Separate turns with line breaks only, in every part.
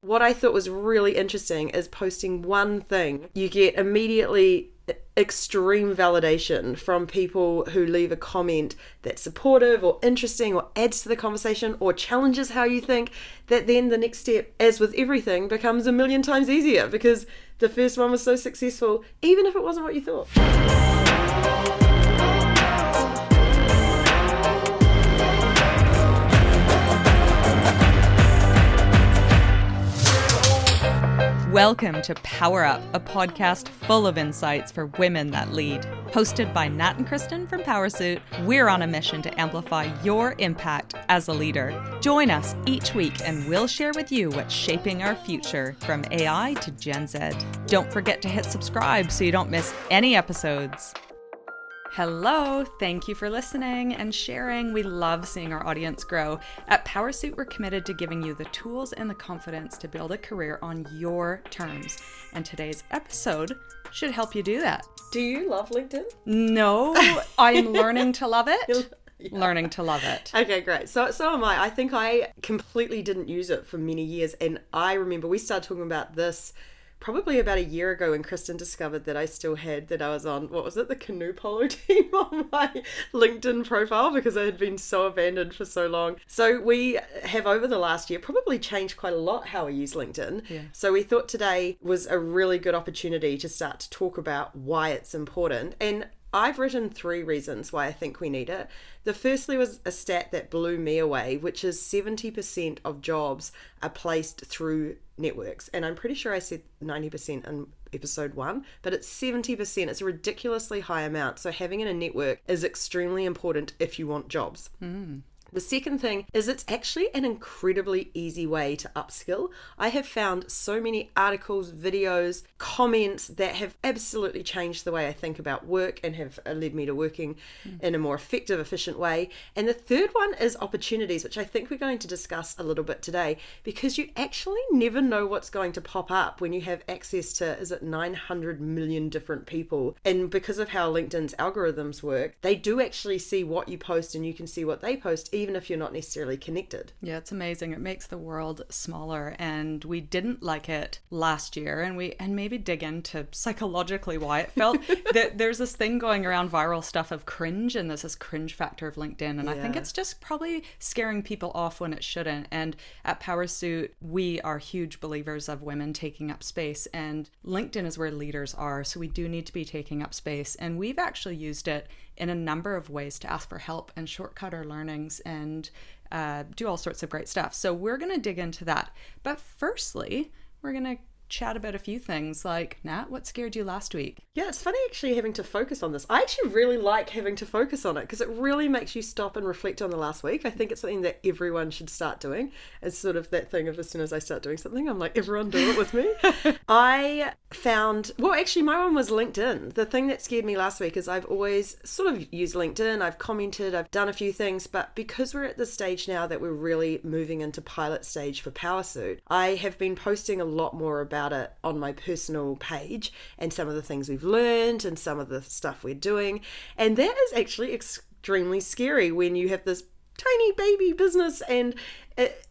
what I thought was really interesting is posting one thing, you get immediately extreme validation from people who leave a comment that's supportive or interesting or adds to the conversation or challenges how you think, that then the next step, as with everything, becomes a million times easier because the first one was so successful, even if it wasn't what you thought.
Welcome to Power Up, a podcast full of insights for women that lead. Hosted by Nat and Kristen from Powrsuit, we're on a mission to amplify your impact as a leader. Join us each week and we'll share with you what's shaping our future, from AI to Gen Z. Don't forget to hit subscribe so you don't miss any episodes. Hello, thank you for listening and sharing. We love seeing our audience grow. At Powrsuit, we're committed to giving you the tools and the confidence to build a career on your terms. And today's episode should help you do that.
Do you love LinkedIn?
No, I'm learning to love it.
Yeah.
Learning to love it.
Okay, great. So am I. I think I completely didn't use it for many years. And I remember we started talking about this probably about a year ago when Kristen discovered that I still had, that I was on, what was it, the canoe polo team on my LinkedIn profile because I had been so abandoned for so long. So we have over the last year probably changed quite a lot how we use LinkedIn. Yeah. So we thought today was a really good opportunity to start to talk about why it's important. And I've written 3 reasons why I think we need it. The firstly was a stat that blew me away, which is 70% of jobs are placed through networks. And I'm pretty sure I said 90% in episode 1, but it's 70%. It's a ridiculously high amount. So having in a network is extremely important if you want jobs. The second thing is it's actually an incredibly easy way to upskill. I have found so many articles, videos, comments that have absolutely changed the way I think about work and have led me to working in a more effective, efficient way. And the third one is opportunities, which I think we're going to discuss a little bit today, because you actually never know what's going to pop up when you have access to, is it 900 million different people? And because of how LinkedIn's algorithms work, they do actually see what you post and you can see what they post, even if you're not necessarily connected.
Yeah, it's amazing. It makes the world smaller, and we didn't like it last year, and maybe dig into psychologically why it felt that there's this thing going around, viral stuff of cringe, and there's this cringe factor of LinkedIn, and I think it's just probably scaring people off when it shouldn't. And at Powrsuit, we are huge believers of women taking up space, and LinkedIn is where leaders are, so we do need to be taking up space, and we've actually used it in a number of ways to ask for help and shortcut our learnings and do all sorts of great stuff. So we're going to dig into that. But firstly, we're going to chat about a few things like, Nat, what scared you last week?
Yeah, it's funny actually having to focus on this. I actually really like having to focus on it because it really makes you stop and reflect on the last week. I think it's something that everyone should start doing. It's sort of that thing of as soon as I start doing something, I'm like, everyone do it with me. I found, well, actually my one was LinkedIn. The thing that scared me last week is I've always sort of used LinkedIn. I've commented, I've done a few things, but because we're at the stage now that we're really moving into pilot stage for Powrsuit, I have been posting a lot more about it on my personal page and some of the things we've learned and some of the stuff we're doing. And that is actually extremely scary when you have this tiny baby business and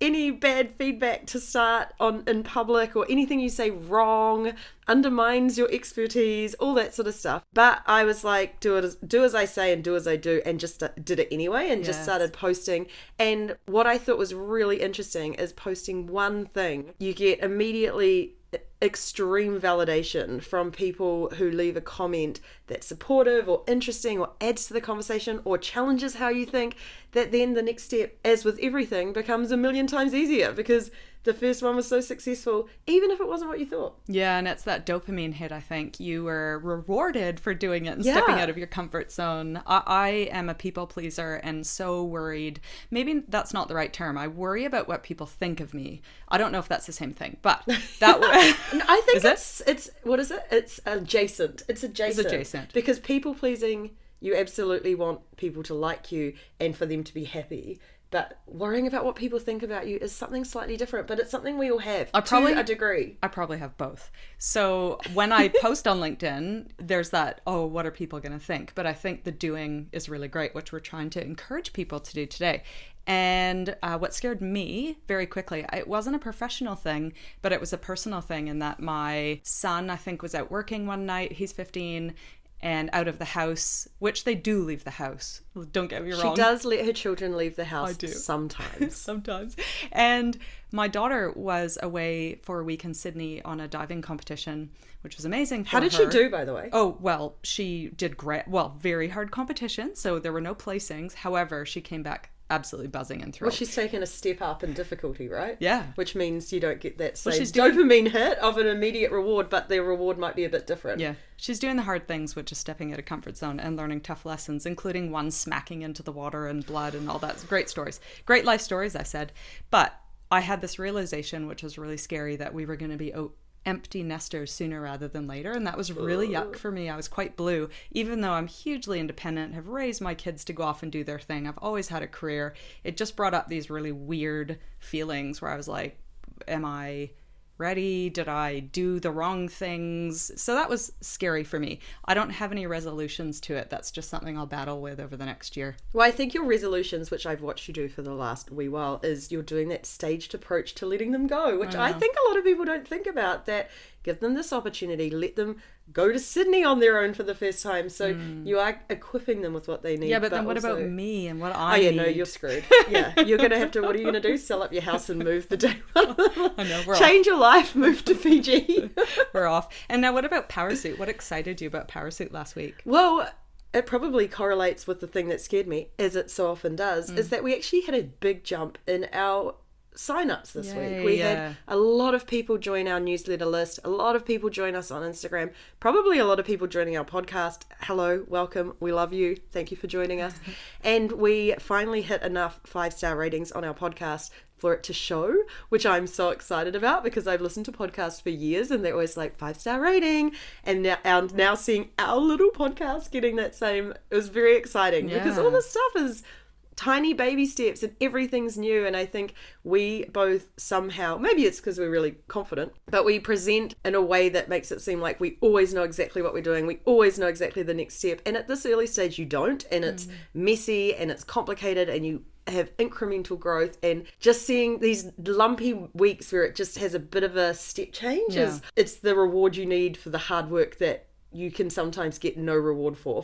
any bad feedback to start on in public or anything you say wrong undermines your expertise, all that sort of stuff. But I was like, do as I say and do as I do, and just did it anyway and just started posting. And what I thought was really interesting is posting one thing, you get immediately extreme validation from people who leave a comment that's supportive or interesting or adds to the conversation or challenges how you think, that then the next step, as with everything, becomes a million times easier because the first one was so successful, even if it wasn't what you thought.
Yeah, and it's that dopamine hit, I think. You were rewarded for doing it and stepping out of your comfort zone. I am a people pleaser and so worried. Maybe that's not the right term. I worry about what people think of me. I don't know if that's the same thing, but that
I think it's what is it? It's adjacent. It's adjacent. Because people pleasing, you absolutely want people to like you and for them to be happy. But worrying about what people think about you is something slightly different, but it's something we all have to a degree.
I probably have both. So when I post on LinkedIn, there's that, oh, what are people going to think? But I think the doing is really great, which we're trying to encourage people to do today. And what scared me very quickly, it wasn't a professional thing, but it was a personal thing in that my son, I think, was out working one night. He's 15 and out of the house, which they do leave the house. Don't get me wrong.
She does let her children leave the house
I do.
sometimes.
Sometimes. And my daughter was away for a week in Sydney on a diving competition, which was amazing for her.
How did she do, by the way?
Oh, well, she did great. Well, very hard competition, so there were no placings. However, she came back absolutely buzzing and thrilled.
Well, she's taken a step up in difficulty, right?
Yeah.
Which means you don't get that same
she's doing-
dopamine hit of an immediate reward, but the reward might be a bit different.
Yeah. She's doing the hard things, which is stepping out of comfort zone and learning tough lessons, including one smacking into the water and blood and all that. Great stories. Great life stories, I said. But I had this realization, which was really scary, that we were going to be empty nesters sooner rather than later, and that was really yuck for me. I was quite blue, even though I'm hugely independent, have raised my kids to go off and do their thing. I've always had a career. It just brought up these really weird feelings where I was like, am I ready? Did I do the wrong things? So that was scary for me. I don't have any resolutions to it. That's just something I'll battle with over the next year.
Well, I think your resolutions, which I've watched you do for the last wee while, is you're doing that staged approach to letting them go, which I think a lot of people don't think about. That give them this opportunity, let them go to Sydney on their own for the first time. So you are equipping them with what they need.
Yeah, but then what
also...
about me and what I need?
Oh, yeah, no, you're screwed. Yeah, you're going to have to, what are you going to do? Sell up your house and move the day.
I know, we're
Change your life, move to Fiji.
We're off. And now what about Powrsuit? What excited you about Powrsuit last week?
Well, it probably correlates with the thing that scared me, as it so often does, is that we actually had a big jump in our sign-ups this week. We had a lot of people join our newsletter list, a lot of people join us on Instagram, probably a lot of people joining our podcast. Hello, welcome, we love you, thank you for joining us. And we finally hit enough 5-star ratings on our podcast for it to show, which I'm so excited about, because I've listened to podcasts for years and they're always like 5-star rating, and now seeing our little podcast getting that same, it was very exciting because all this stuff is tiny baby steps and everything's new. And I think we both somehow, maybe it's because we're really confident, but we present in a way that makes it seem like we always know exactly what we're doing. We always know exactly the next step. And at this early stage, you don't. And it's messy and it's complicated and you have incremental growth, and just seeing these lumpy weeks where it just has a bit of a step change is, it's the reward you need for the hard work that you can sometimes get no reward for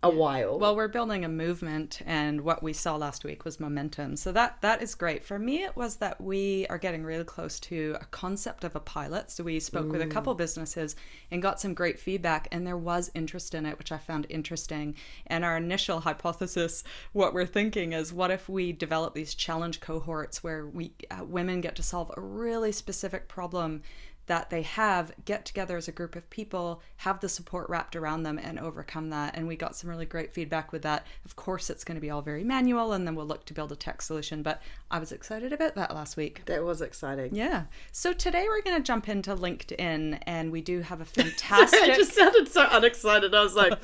a while.
Well, we're building a movement, and what we saw last week was momentum. So that is great. For me, it was that we are getting really close to a concept of a pilot. So we spoke with a couple businesses and got some great feedback, and there was interest in it, which I found interesting. And our initial hypothesis, what we're thinking is, what if we develop these challenge cohorts where we women get to solve a really specific problem that they have, get together as a group of people, have the support wrapped around them and overcome that. And we got some really great feedback with that. Of course, it's going to be all very manual, and then we'll look to build a tech solution, but I was excited about that last week.
That was exciting.
Yeah. So today we're going to jump into LinkedIn, and we do have a fantastic...
It just sounded so unexcited. I was like...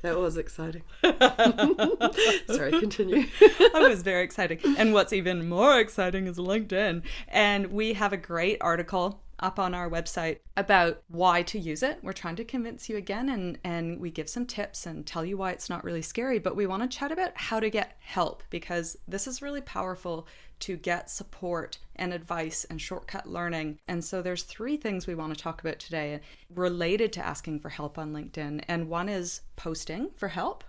That was exciting. Sorry, continue.
It was very exciting. And what's even more exciting is LinkedIn. And we have a great article up on our website about why to use it. We're trying to convince you again, and we give some tips and tell you why it's not really scary, but we want to chat about how to get help, because this is really powerful to get support and advice and shortcut learning. And so there's 3 things we want to talk about today related to asking for help on LinkedIn. And one is posting for help.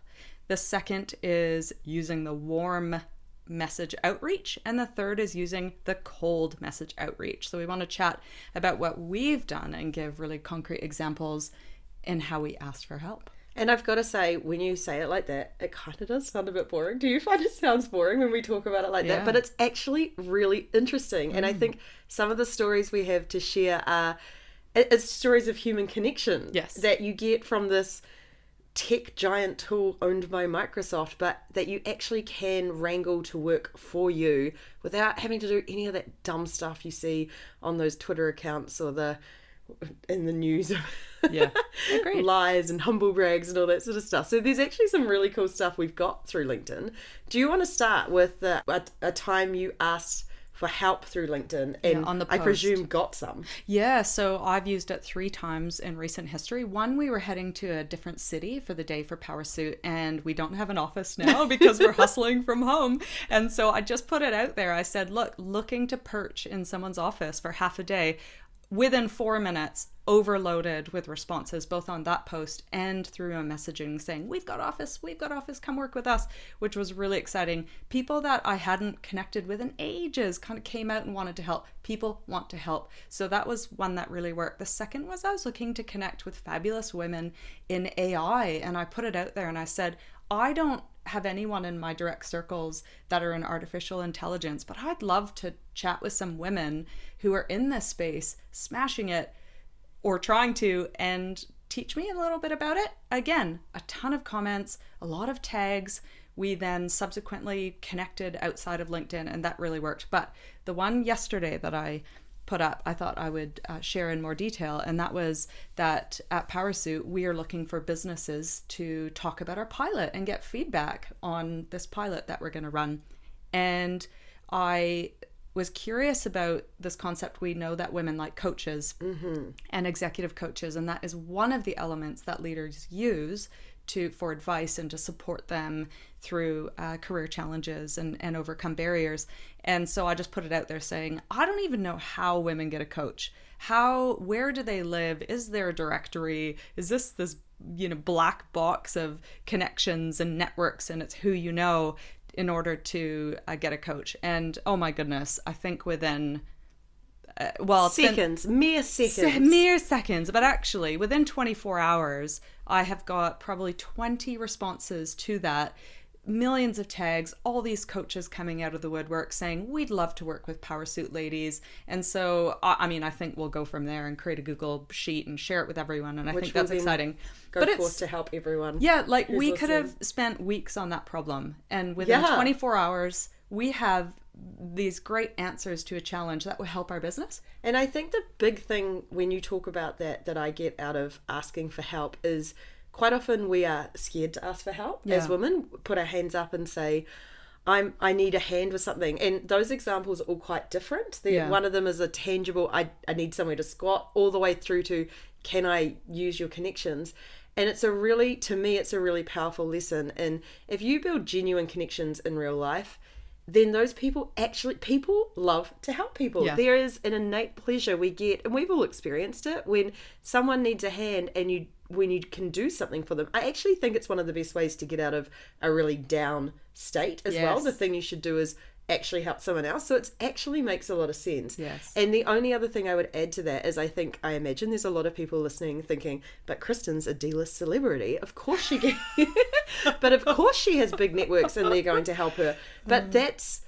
The second is using the warm message outreach, and the third is using the cold message outreach. So we want to chat about what we've done and give really concrete examples in how we asked for help.
And I've got to say, when you say it like that, it kind of does sound a bit boring. Do you find it sounds boring when we talk about it like that? But it's actually really interesting. And I think some of the stories we have to share are it's stories of human connection that you get from this tech giant tool owned by Microsoft, but that you actually can wrangle to work for you without having to do any of that dumb stuff you see on those Twitter accounts or in the news of lies and humble brags and all that sort of stuff. So there's actually some really cool stuff we've got through LinkedIn. Do you want to start with a time you asked for help through LinkedIn,
Yeah,
and
on the
I
post.
presume got some.
Yeah, so I've used it 3 times in recent history. One, we were heading to a different city for the day for Powrsuit, and we don't have an office now because we're hustling from home. And so I just put it out there. I said, look, looking to perch in someone's office for half a day. Within 4 minutes, overloaded with responses, both on that post and through a messaging saying, we've got office, come work with us, which was really exciting. People that I hadn't connected with in ages kind of came out and wanted to help. People want to help. So that was one that really worked. The second was I was looking to connect with fabulous women in AI, and I put it out there and I said, I don't have anyone in my direct circles that are in artificial intelligence, but I'd love to chat with some women who are in this space, smashing it or trying to, and teach me a little bit about it. Again, a ton of comments, a lot of tags. We then subsequently connected outside of LinkedIn, and that really worked. But the one yesterday that I put up, I thought I would share in more detail, and that was that at Powrsuit, we are looking for businesses to talk about our pilot and get feedback on this pilot that we're going to run. And I was curious about this concept. We know that women like coaches and executive coaches, and that is one of the elements that leaders use for advice and to support them through career challenges and overcome barriers. And so I just put it out there saying, I don't even know how women get a coach. Where do they live? Is there a directory? Is this black box of connections and networks, and it's who you know in order to get a coach? And oh my goodness, I think within
mere seconds,
but actually within 24 hours, I have got probably 20 responses to that, millions of tags, all these coaches coming out of the woodwork saying, we'd love to work with Powrsuit ladies. And so, I think we'll go from there and create a Google sheet and share it with everyone. And I think that's exciting.
But it's to help everyone.
Yeah, like we could have spent weeks on that problem. And within 24 hours, we have these great answers to a challenge that will help our business.
And I think the big thing when you talk about that I get out of asking for help is quite often we are scared to ask for help as women, put our hands up and say, I need a hand with something. And those examples are all quite different. One of them is a tangible, I need somewhere to squat, all the way through to, can I use your connections? And it's a really powerful lesson. And if you build genuine connections in real life, then those people love to help people. Yeah. There is an innate pleasure we get, and we've all experienced it, when someone needs a hand and when you can do something for them. I actually think it's one of the best ways to get out of a really down state as well. The thing you should do is actually help someone else. So it actually makes a lot of sense.
Yes.
And the only other thing I would add to that is I imagine there's a lot of people listening thinking, but Kristen's a D-list celebrity. Of course she can. But of course she has big networks and they're going to help her. But that's,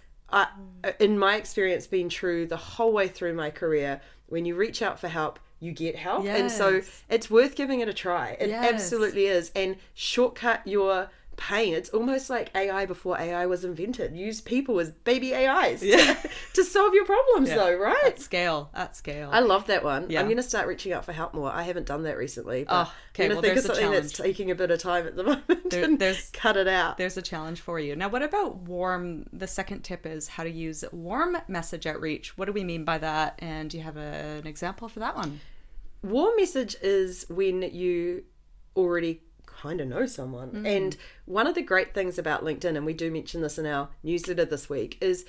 in my experience, been true the whole way through my career. When you reach out for help, you get help. Yes. And so it's worth giving it a try. It absolutely is. And shortcut your pain. It's almost like AI before AI was invented. Use people as baby AIs to solve your problems though, right?
At scale. I
love that one. I'm going to start reaching out for help more. I haven't done that recently. But I'm going to think of something that's taking a bit of time at the moment and cut it out.
There's a challenge for you. Now, what about warm? The second tip is how to use warm message outreach. What do we mean by that? And do you have an example for that one?
Warm message is when you already kind of know someone. And one of the great things about LinkedIn, and we do mention this in our newsletter this week, is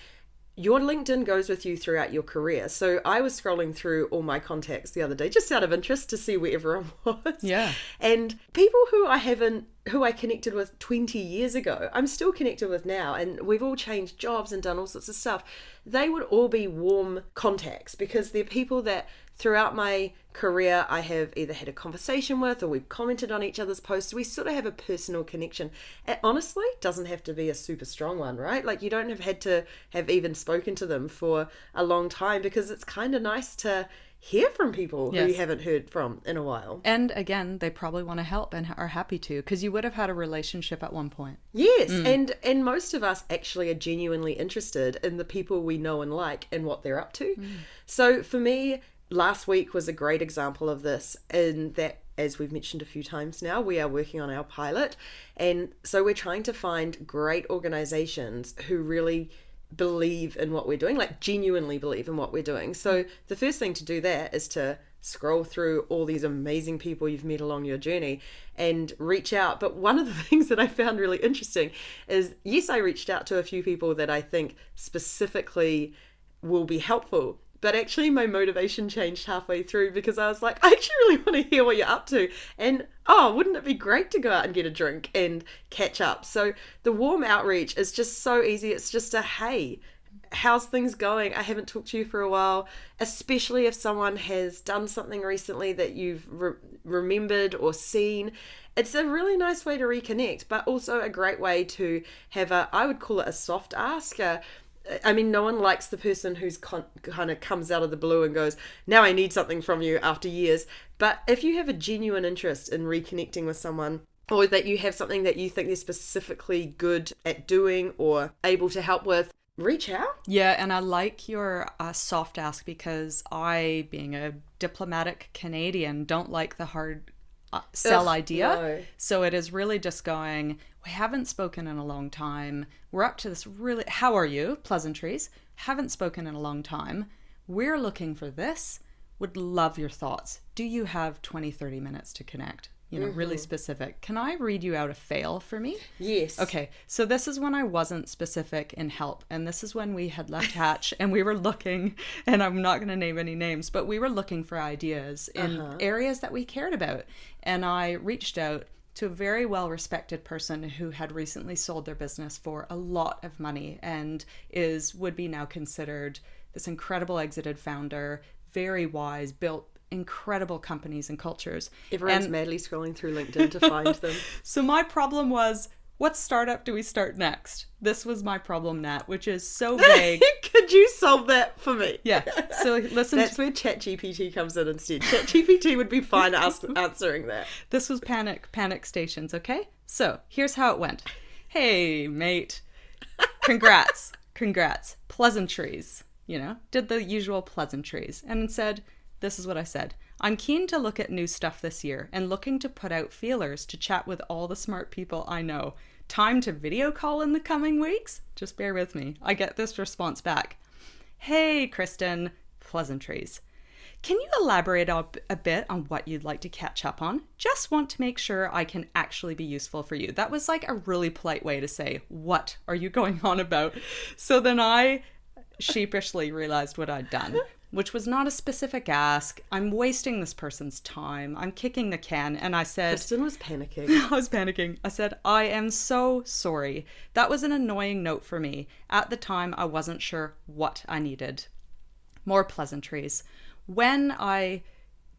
your LinkedIn goes with you throughout your career. So I was scrolling through all my contacts the other day just out of interest to see where everyone was.
Yeah.
And people who I connected with 20 years ago, I'm still connected with now, and we've all changed jobs and done all sorts of stuff. They would all be warm contacts because they're people that throughout my career I have either had a conversation with or we've commented on each other's posts. We sort of have a personal connection. It honestly doesn't have to be a super strong one, right? Like you don't have had to have even spoken to them for a long time, because it's kind of nice to hear from people who you haven't heard from in a while.
And again, they probably want to help and are happy to, because you would have had a relationship at one point.
Yes, and most of us actually are genuinely interested in the people we know and like and what they're up to. So for me, last week was a great example of this, in that, as we've mentioned a few times now, we are working on our pilot. And so we're trying to find great organizations who really believe in what we're doing, like genuinely believe in what we're doing. So the first thing to do there is to scroll through all these amazing people you've met along your journey and reach out. But one of the things that I found really interesting is, yes, I reached out to a few people that I think specifically will be helpful, but actually my motivation changed halfway through, because I was like, I actually really want to hear what you're up to, and wouldn't it be great to go out and get a drink and catch up? So the warm outreach is just so easy. It's just a, hey, how's things going? I haven't talked to you for a while, especially if someone has done something recently that you've remembered or seen. It's a really nice way to reconnect, but also a great way to have I would call it a soft ask. I mean, no one likes the person who's kind of comes out of the blue and goes, now I need something from you after years. But if you have a genuine interest in reconnecting with someone, or that you have something that you think they're specifically good at doing or able to help with, reach out.
Yeah, and I like your soft ask, because I, being a diplomatic Canadian, don't like the hard sell idea.
No.
So it is really just going, we haven't spoken in a long time. We're up to this really, how are you? Pleasantries. Haven't spoken in a long time. We're looking for this. Would love your thoughts. Do you have 20, 30 minutes to connect? Really specific. Can I read you out a fail for me?
Yes.
Okay, so this is when I wasn't specific in help, and this is when we had left Hatch and we were looking, and I'm not going to name any names, but we were looking for ideas in areas that we cared about. And I reached out to a very well-respected person who had recently sold their business for a lot of money and would be now considered this incredible exited founder, very wise, built incredible companies and cultures.
Everyone's madly scrolling through LinkedIn to find them.
So my problem was, what startup do we start next? This was my problem, Nat, which is so vague.
Could you solve that for me?
Yeah. So listen.
That's where ChatGPT comes in instead. ChatGPT would be fine answering that.
This was panic stations, okay? So here's how it went. Hey, mate. Congrats. Pleasantries. Did the usual pleasantries. And said, this is what I said. I'm keen to look at new stuff this year and looking to put out feelers to chat with all the smart people I know. Time to video call in the coming weeks? Just bear with me. I get this response back. Hey, Kristen. Pleasantries. Can you elaborate a bit on what you'd like to catch up on? Just want to make sure I can actually be useful for you. That was like a really polite way to say, what are you going on about? So then I sheepishly realized what I'd done, which was not a specific ask. I'm wasting this person's time. I'm kicking the can. And I said...
Kristen was panicking.
I was panicking. I said, I am so sorry. That was an annoying note for me. At the time, I wasn't sure what I needed. More pleasantries. When I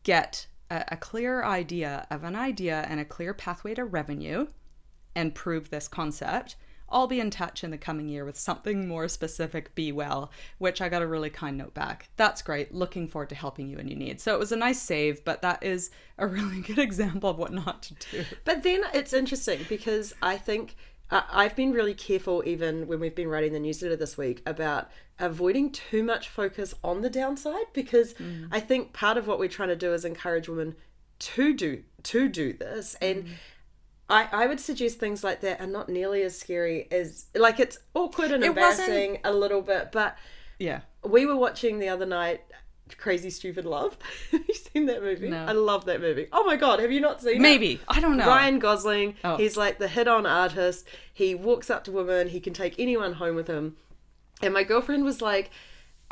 get a clear idea of an idea and a clear pathway to revenue and prove this concept, I'll be in touch in the coming year with something more specific, be well, which I got a really kind note back. That's great. Looking forward to helping you when you need. So it was a nice save, but that is a really good example of what not to do.
But then it's interesting, because I think I've been really careful, even when we've been writing the newsletter this week, about avoiding too much focus on the downside, because I think part of what we're trying to do is encourage women to do this. And I would suggest things like that are not nearly as scary as, like, it's awkward and embarrassing a little bit, but
yeah.
We were watching the other night Crazy Stupid Love. Have you seen that movie?
No.
I love that movie. Oh my God, have you not seen it?
Maybe. I don't know.
Ryan Gosling, he's like the hit-on artist. He walks up to women, he can take anyone home with him. And my girlfriend was like,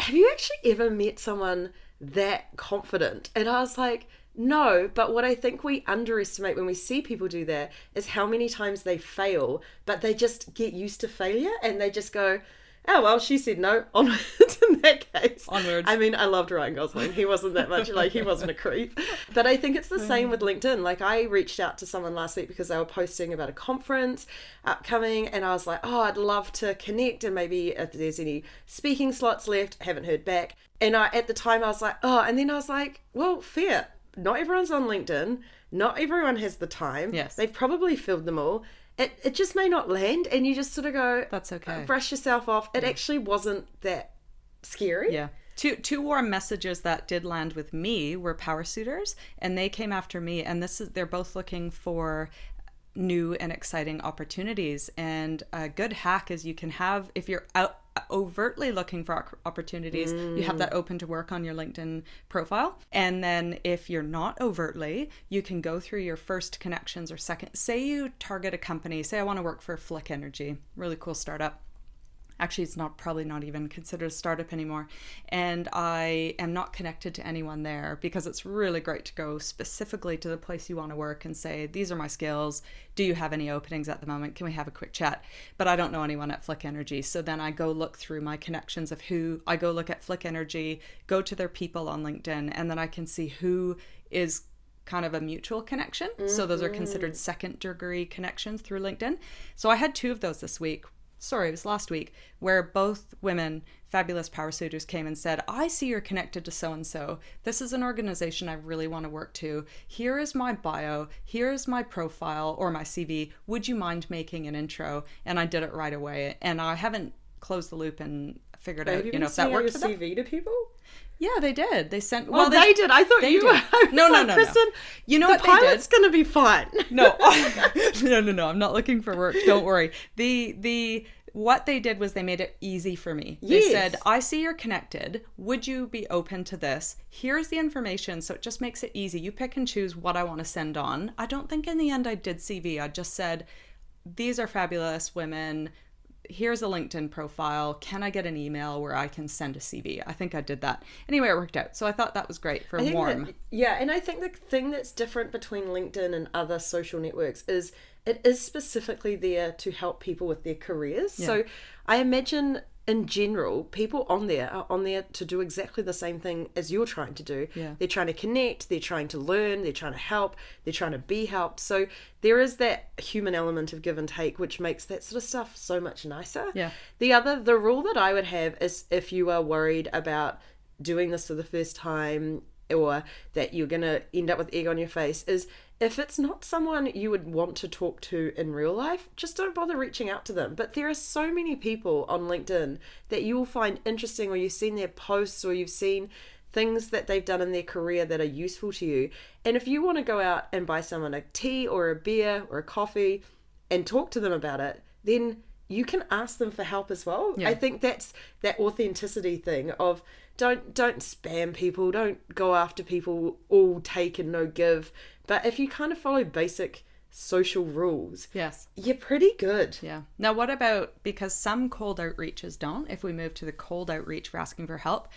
have you actually ever met someone that confident? And I was like, no, but what I think we underestimate when we see people do that is how many times they fail, but they just get used to failure and they just go, oh, well, she said no, onwards in that case.
Onwards.
I mean, I loved Ryan Gosling. He wasn't that much, like, he wasn't a creep. But I think it's the same with LinkedIn. Like, I reached out to someone last week because they were posting about a conference upcoming, and I was like, oh, I'd love to connect, and maybe if there's any speaking slots left, haven't heard back. And at the time, I was like, oh, and then I was like, well, fair. Not everyone's on LinkedIn. Not everyone has the time.
Yes.
They've probably filled them all. It just may not land, and you just sort of go,
that's okay.
Brush yourself off. It actually wasn't that scary.
Yeah. Two warm messages that did land with me were Powrsuitors, and they came after me, and they're both looking for new and exciting opportunities. And a good hack is you can have, if you're overtly looking for opportunities, you have that open to work on your LinkedIn profile. And then if you're not overtly, you can go through your first connections or second. Say you target a company, say I want to work for Flick Energy, really cool startup. Actually, it's probably not even considered a startup anymore. And I am not connected to anyone there, because it's really great to go specifically to the place you want to work and say, these are my skills. Do you have any openings at the moment? Can we have a quick chat? But I don't know anyone at Flick Energy. So then I go look through my connections of I go look at Flick Energy, go to their people on LinkedIn, and then I can see who is kind of a mutual connection. So those are considered second degree connections through LinkedIn. So I had 2 of those this week. Sorry, it was last week, where both women, fabulous Powrsuitors, came and said, I see you're connected to so-and-so. This is an organization I really want to work to. Here is my bio. Here is my profile or my CV. Would you mind making an intro? And I did it right away. And I haven't closed the loop and figured out, if that worked for them.
Have you CV to people?
Yeah, they did. They sent.
Well, they did. I thought you were. No, Kristen.
You know
the
what they did?
pilot's going to be fine.
No, no. I'm not looking for work. Don't worry. What they did was they made it easy for me. They said, I see you're connected. Would you be open to this? Here's the information. So it just makes it easy. You pick and choose what I want to send on. I don't think in the end I did CV. I just said, these are fabulous women. Here's a LinkedIn profile. Can I get an email where I can send a CV? I think I did that. Anyway, it worked out. So I thought that was great for warm.
And I think the thing that's different between LinkedIn and other social networks is it is specifically there to help people with their careers. Yeah. So I imagine in general, people on there are on there to do exactly the same thing as you're trying to do. Yeah. They're trying to connect, they're trying to learn, they're trying to help, they're trying to be helped. So there is that human element of give and take, which makes that sort of stuff so much nicer.
Yeah.
The rule that I would have is, if you are worried about doing this for the first time, or that you're going to end up with egg on your face, is if it's not someone you would want to talk to in real life, just don't bother reaching out to them. But there are so many people on LinkedIn that you will find interesting, or you've seen their posts, or you've seen things that they've done in their career that are useful to you. And if you want to go out and buy someone a tea or a beer or a coffee and talk to them about it, then you can ask them for help as well. Yeah. I think that's that authenticity thing of don't spam people, don't go after people all take and no give. But if you kind of follow basic social rules,
yes,
you're pretty good.
Yeah. Now, what about, because some cold outreaches don't, if we move to the cold outreach for asking for help,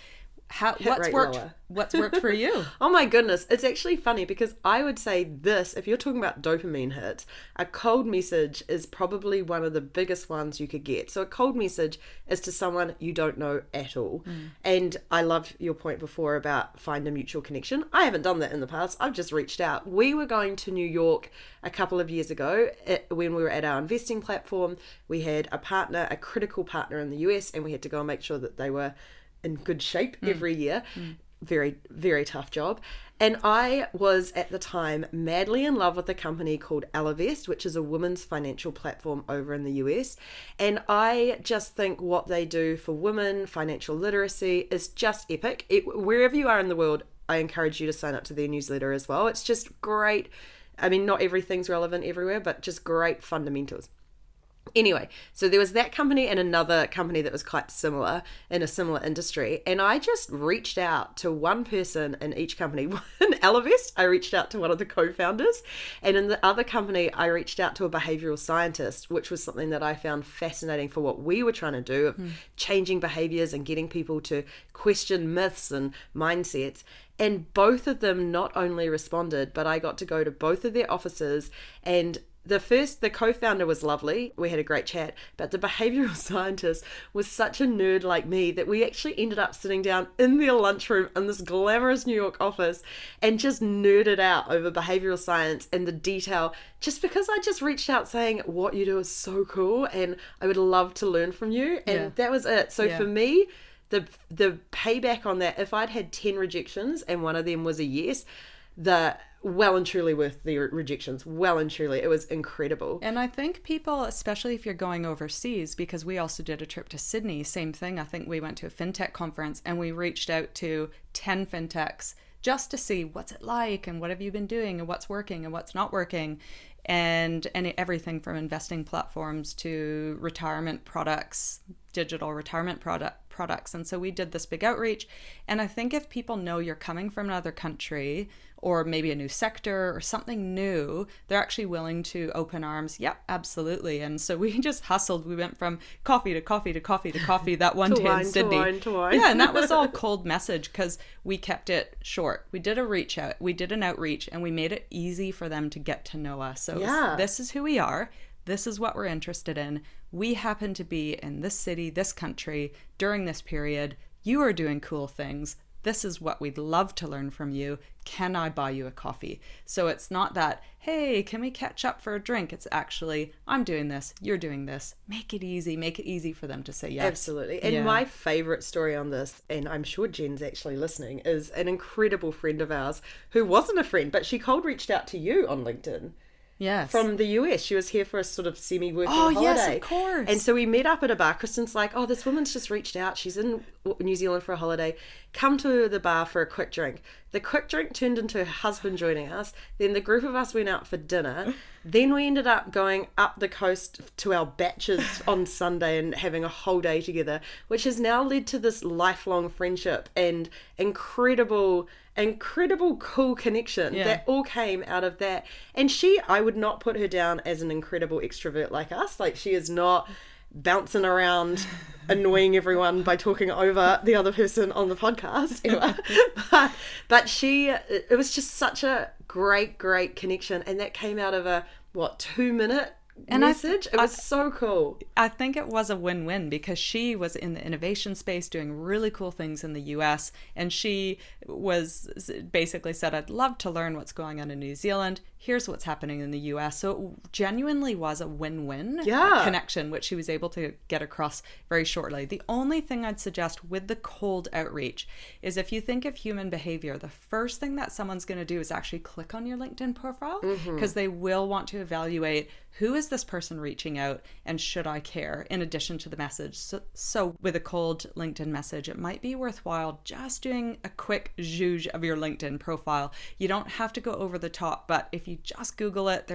what's worked for you?
Oh my goodness, it's actually funny, because I would say this, if you're talking about dopamine hits, a cold message is probably one of the biggest ones you could get. So a cold message is to someone you don't know at all. And I love your point before about find a mutual connection. I haven't done that in the past. I've just reached out. We were going to New York a couple of years ago when we were at our investing platform. We had a critical partner in the US, and we had to go and make sure that they were in good shape every year. Very, very tough job. And I was at the time madly in love with a company called Ellevest, which is a women's financial platform over in the US. And I just think what they do for women, financial literacy, is just epic. Wherever you are in the world, I encourage you to sign up to their newsletter as well. It's just great. I mean, not everything's relevant everywhere, but just great fundamentals. Anyway, so there was that company and another company that was quite similar in a similar industry. And I just reached out to one person in each company. In Ellevest, I reached out to one of the co-founders. And in the other company, I reached out to a behavioral scientist, which was something that I found fascinating for what we were trying to do, of changing behaviors and getting people to question myths and mindsets. And both of them not only responded, but I got to go to both of their offices. And the co-founder was lovely. We had a great chat, but the behavioral scientist was such a nerd like me that we actually ended up sitting down in their lunchroom in this glamorous New York office and just nerded out over behavioral science and the detail, just because I just reached out saying, what you do is so cool and I would love to learn from you. And that was it. So for me, the payback on that, if I'd had 10 rejections and one of them was a yes, well and truly worth the rejections. Well and truly. It was incredible.
And I think people, especially if you're going overseas, because we also did a trip to Sydney, same thing. I think we went to a fintech conference and we reached out to 10 fintechs just to see what's it like and what have you been doing and what's working and what's not working. And everything from investing platforms to retirement products, digital retirement products. And so we did this big outreach. And I think if people know you're coming from another country or maybe a new sector or something new, they're actually willing to open arms. Yep, absolutely. And so we just hustled. We went from coffee to coffee to coffee to coffee that one day in Sydney.
To wine.
Yeah, and that was all cold message because we kept it short. We did an outreach, and we made it easy for them to get to know us. So this is who we are. This is what we're interested in. We happen to be in this city, this country, during this period. You are doing cool things. This is what we'd love to learn from you. Can I buy you a coffee? So it's not that, hey, can we catch up for a drink? It's actually, I'm doing this, you're doing this. Make it easy for them to say yes.
Absolutely. And my favorite story on this, and I'm sure Jen's actually listening, is an incredible friend of ours who wasn't a friend, but she cold reached out to you on LinkedIn.
Yes.
From the US. She was here for a sort of semi-working holiday.
Yes, of course.
And so we met up at a bar. Kristen's like, oh, this woman's just reached out. She's in New Zealand for a holiday. Come to the bar for a quick drink. The quick drink turned into her husband joining us. Then the group of us went out for dinner. Then we ended up going up the coast to our batches on Sunday and having a whole day together, which has now led to this lifelong friendship and incredible cool connection that all came out of that. And I would not put her down as an incredible extrovert like us. Like, she is not bouncing around annoying everyone by talking over the other person on the podcast but it was just such a great connection, and that came out of a 2-minute message. It was so cool.
I think it was a win-win because she was in the innovation space doing really cool things in the US, and she was basically said, I'd love to learn what's going on in New Zealand. Here's what's happening in the US. So it genuinely was a win-win connection, which she was able to get across very shortly. The only thing I'd suggest with the cold outreach is if you think of human behavior, the first thing that someone's going to do is actually click on your LinkedIn profile because they will want to evaluate who is this person reaching out and should I care in addition to the message. So with a cold LinkedIn message, it might be worthwhile just doing a quick zhuzh of your LinkedIn profile. You don't have to go over the top, but if you just Google it,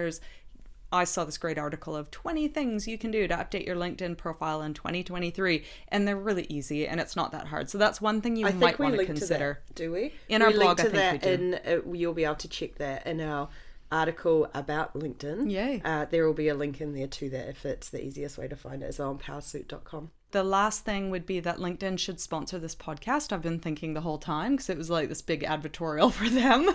I saw this great article of 20 things you can do to update your LinkedIn profile in 2023, and they're really easy and it's not that hard. So that's one thing you might want to consider.
Do we?
In our blog, I think we do.
And you'll be able to check that in our article about LinkedIn.
Yay.
There will be a link in there to that if it's the easiest way to find it as well on powrsuit.com.
The last thing would be that LinkedIn should sponsor this podcast. I've been thinking the whole time because it was like this big advertorial for them.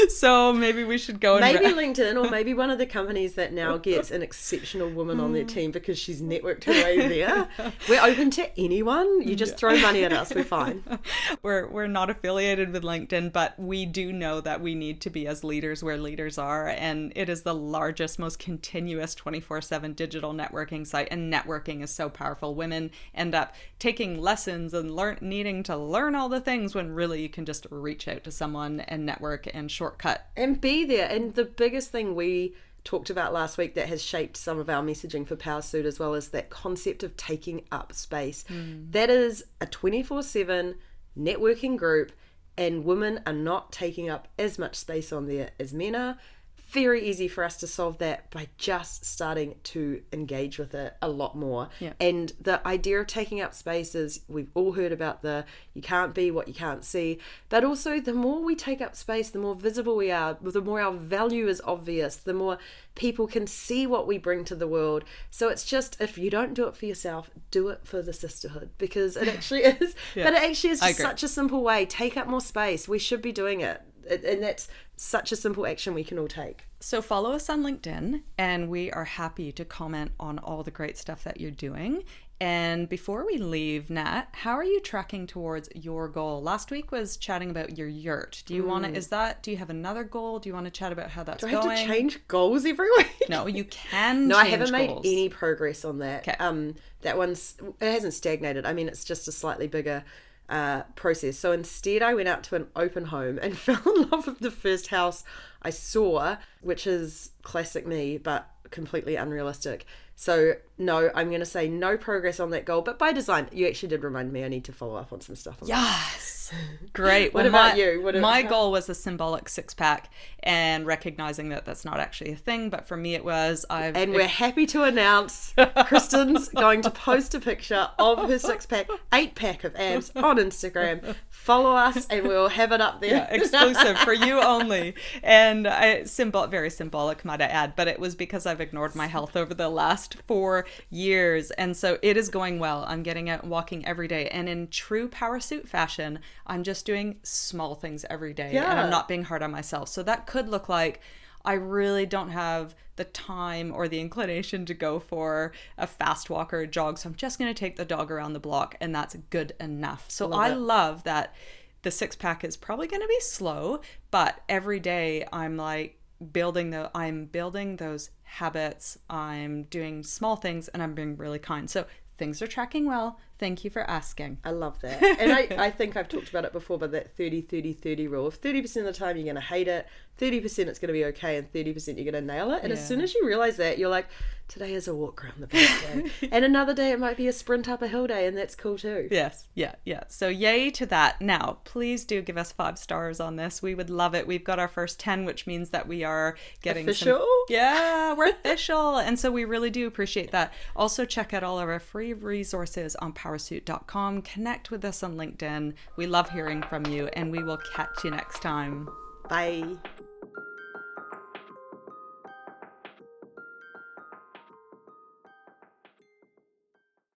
So maybe we should go and...
Maybe LinkedIn, or maybe one of the companies that now gets an exceptional woman on their team because she's networked her way there. We're open to anyone. You just throw money at us. We're fine.
We're not affiliated with LinkedIn, but we do know that we need to be as leaders where leaders are. And it is the largest, most continuous 24/7 digital networking site. And networking is so powerful. Women end up taking lessons and needing to learn all the things when really you can just reach out to someone and network and shortcut.
And be there. And the biggest thing we talked about last week that has shaped some of our messaging for Powrsuit as well as that concept of taking up space. That is a 24/7 networking group, and women are not taking up as much space on there as men are. Very easy for us to solve that by just starting to engage with it a lot more.
Yeah.
And the idea of taking up space is, we've all heard about you can't be what you can't see, but also the more we take up space, the more visible we are, the more our value is obvious, the more people can see what we bring to the world. So it's just, if you don't do it for yourself, do it for the sisterhood, because it actually is. But it actually is just such a simple way. Take up more space. We should be doing it. And that's such a simple action we can all take.
So follow us on LinkedIn, and we are happy to comment on all the great stuff that you're doing. And before we leave, Nat, how are you tracking towards your goal? Last week was chatting about your yurt. Do you want to, do you have another goal? Do you want to chat about how that's going?
Do I have to change goals every week?
No, you can
No,
change
I haven't made
goals.
any progress on that.
Okay.
That it hasn't stagnated. I mean, it's just a slightly bigger process. So instead I went out to an open home and fell in love with the first house I saw, which is classic me, but completely unrealistic. So no, I'm going to say no progress on that goal, but by design. You actually did remind me I need to follow up on some stuff on that.
Yes. Great.
What about you?
My goal was a symbolic six-pack, and recognizing that that's not actually a thing, but for me it was.
And we're happy to announce Kristen's going to post a picture of her 6-pack, 8-pack of abs on Instagram. Follow us and we'll have it up there.
Yeah, exclusive for you only. And very symbolic, might I add, but it was because I've ignored my health over the last 4 years. And so it is going well. I'm getting out and walking every day. And in true Powrsuit fashion, I'm just doing small things every day.
Yeah.
And I'm not being hard on myself. So that could look like I really don't have the time or the inclination to go for a fast walk or a jog. So I'm just going to take the dog around the block, and that's good enough. So I love that the 6-pack is probably going to be slow, but every day I'm like building those habits. I'm doing small things and I'm being really kind. So things are tracking well. Thank you for asking.
I love that. And I think I've talked about it before, but that 30-30-30 rule. If 30% of the time you're going to hate it, 30% it's going to be okay, and 30% you're going to nail it. And as soon as you realize that, you're like, today is a walk around the block day. And another day it might be a sprint up a hill day, and that's cool too.
Yes. Yeah. So yay to that. Now, please do give us 5 stars on this. We would love it. We've got our first 10, which means that we are getting
official.
Yeah, we're official. And so we really do appreciate that. Also, check out all of our free resources on Powrsuit.com. Connect with us on LinkedIn. We love hearing from you, and we will catch you next time.
Bye.